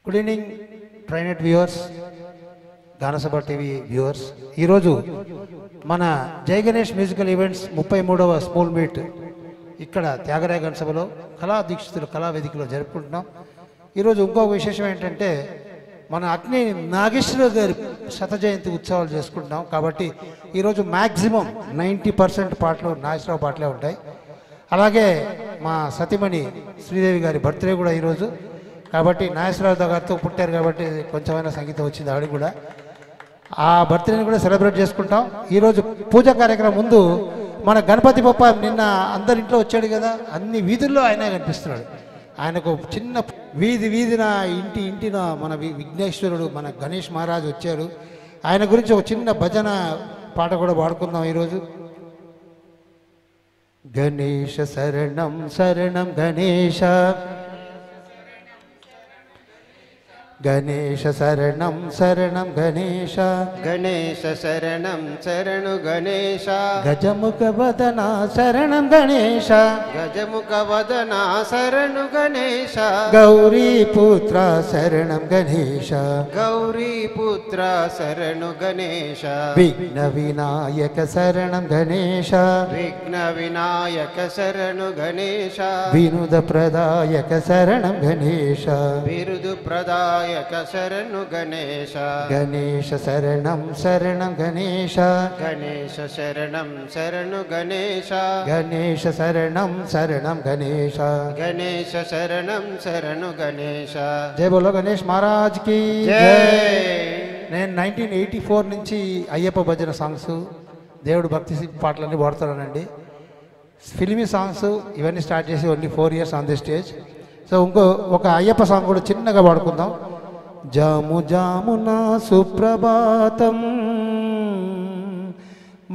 Good evening ట్రైనెట్ viewers, Ganasabha TV viewers. ఈరోజు మన జై గణేష్ మ్యూజికల్ ఈవెంట్స్ 33వ స్కూల్ మీట్ ఇక్కడ త్యాగరాయ గానసభలో కళా దీక్షితులు కళా వేదికలో జరుపుకుంటున్నాం. ఈరోజు ఇంకొక విశేషం ఏంటంటే మన అగ్ని నాగేశ్వర గారి శత జయంతి ఉత్సవాలు చేసుకుంటున్నాం. కాబట్టి ఈరోజు మ్యాక్సిమం 90% పాటలు నాగేశ్వరరావు పాటలే ఉంటాయి. అలాగే మా సతీమణి శ్రీదేవి గారి బర్త్డే కూడా ఈరోజు. కాబట్టి నాగేశ్వరరావు గారితో పుట్టారు కాబట్టి కొంచెమైనా సంగీతం వచ్చింది ఆవిడ కూడా. ఆ బర్త్డేని కూడా సెలబ్రేట్ చేసుకుంటాం. ఈరోజు పూజా కార్యక్రమం ముందు మన గణపతి బొప్ప నిన్న అందరింట్లో వచ్చాడు కదా, అన్ని వీధుల్లో ఆయన కనిపిస్తున్నాడు. ఆయనకు చిన్న వీధిన ఇంటిన మన విఘ్నేశ్వరుడు మన గణేష్ మహారాజ్ వచ్చాడు. ఆయన గురించి ఒక చిన్న భజన పాట కూడా పాడుకుందాం ఈరోజు. గణేశ శరణం శరణం గణేశ, గణేశ శరణం శరణం గణేశ, గణేశ శరణం శరణు గణేశ, గజముఖ వదన శరణం గణేశ, గజముఖ వదన శరణు గణేశ, గౌరీ పుత్ర శరణం గణేశ, గౌరీ పుత్ర శరణు గణేశ, విఘ్న వినాయక శరణం గణేశ, విఘ్న వినాయక శరణు గణేశ, వినుద ప్రదాయక శరణం గణేశ, బిరుదు ప్రదాయక శరణు గణేశ, గణేశ శరణం శరణం గణేశ, గణేశ శరణం శరణు గణేశ, గణేశ శరణం శరణం గణేశ. గణేశ శరణం శరణు గణేశ. జై బోలో గణేష్ మహారాజ్ కి జై. నేను 1984 నుంచి అయ్యప్ప భజన సాంగ్స్, దేవుడు భక్తి పాటలన్నీ పాడుతున్నానండి. ఫిల్మీ సాంగ్స్ ఇవన్నీ స్టార్ట్ చేసి only 4 years on the stage. So ఒక అయ్యప్ప సాంగ్ కూడా చిన్నగా పాడుకుందాం. జాము జామున సుప్రభాతం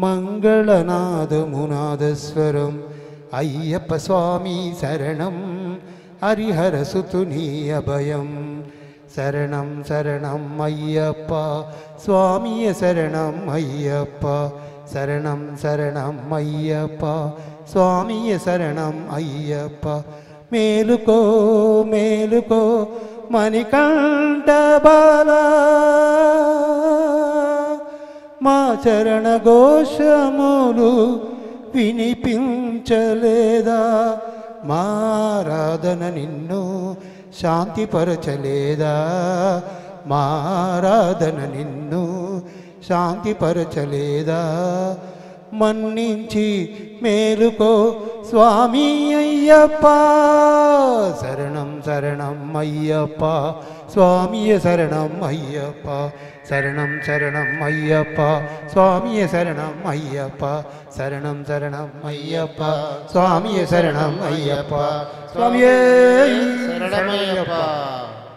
మంగళనాదమునాదస్వరం, అయ్యప్ప స్వామి శరణం హరిహర సుతుని అభయం, శరణం శరణం అయ్యప్ప స్వామియ శరణం అయ్యప్ప, శరణం శరణం అయ్యప్ప స్వామియ శరణం అయ్యప్ప. మేలుకో మేలుకో మణికంఠ బాలా, మా చరణ ఘోషములు వినిపించలేదా, మా ఆరాధన నిన్ను శాంతిపరచలేదా, మా ఆరాధన నిన్ను శాంతిపరచలేదా, మన్నించి మేలుకో స్వామి అయ్యప్ప, శరణం శరణం అయ్యప్ప స్వామియ శరణం అయ్యప్ప, శరణం శరణం అయ్యప్ప స్వామియ శరణం అయ్యప్ప, శరణం శరణం అయ్యప్ప స్వామియ శరణం అయ్యప్ప, స్వామియే శరణమయ్యప్ప.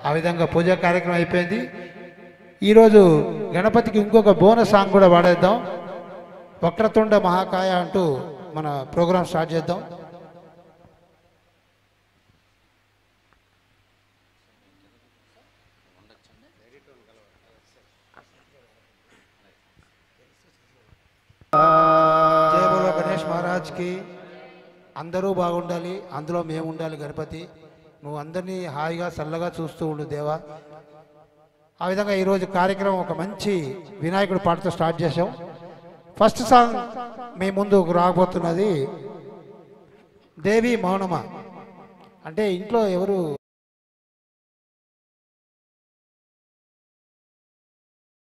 ఆ విధంగా పూజా కార్యక్రమం అయిపోయింది. ఈరోజు గణపతికి ఇంకొక బోనస్ సాంగ్ కూడా పాడేద్దాం. వక్రతుండ మహాకాయ అంటూ మన ప్రోగ్రాం స్టార్ట్ చేద్దాం. జై బోలో గణేష్ మహారాజ్కి. అందరూ బాగుండాలి, అందులో మేము ఉండాలి. గణపతి నువ్వు అందరినీ హాయిగా చల్లగా చూస్తూ ఉండు దేవా. ఆ విధంగా ఈరోజు కార్యక్రమం ఒక మంచి వినాయకుడి పాటతో స్టార్ట్ చేసాం. ఫస్ట్ సాంగ్ మీ ముందు రాబోతున్నది దేవి మౌనమా. అంటే ఇంట్లో ఎవరు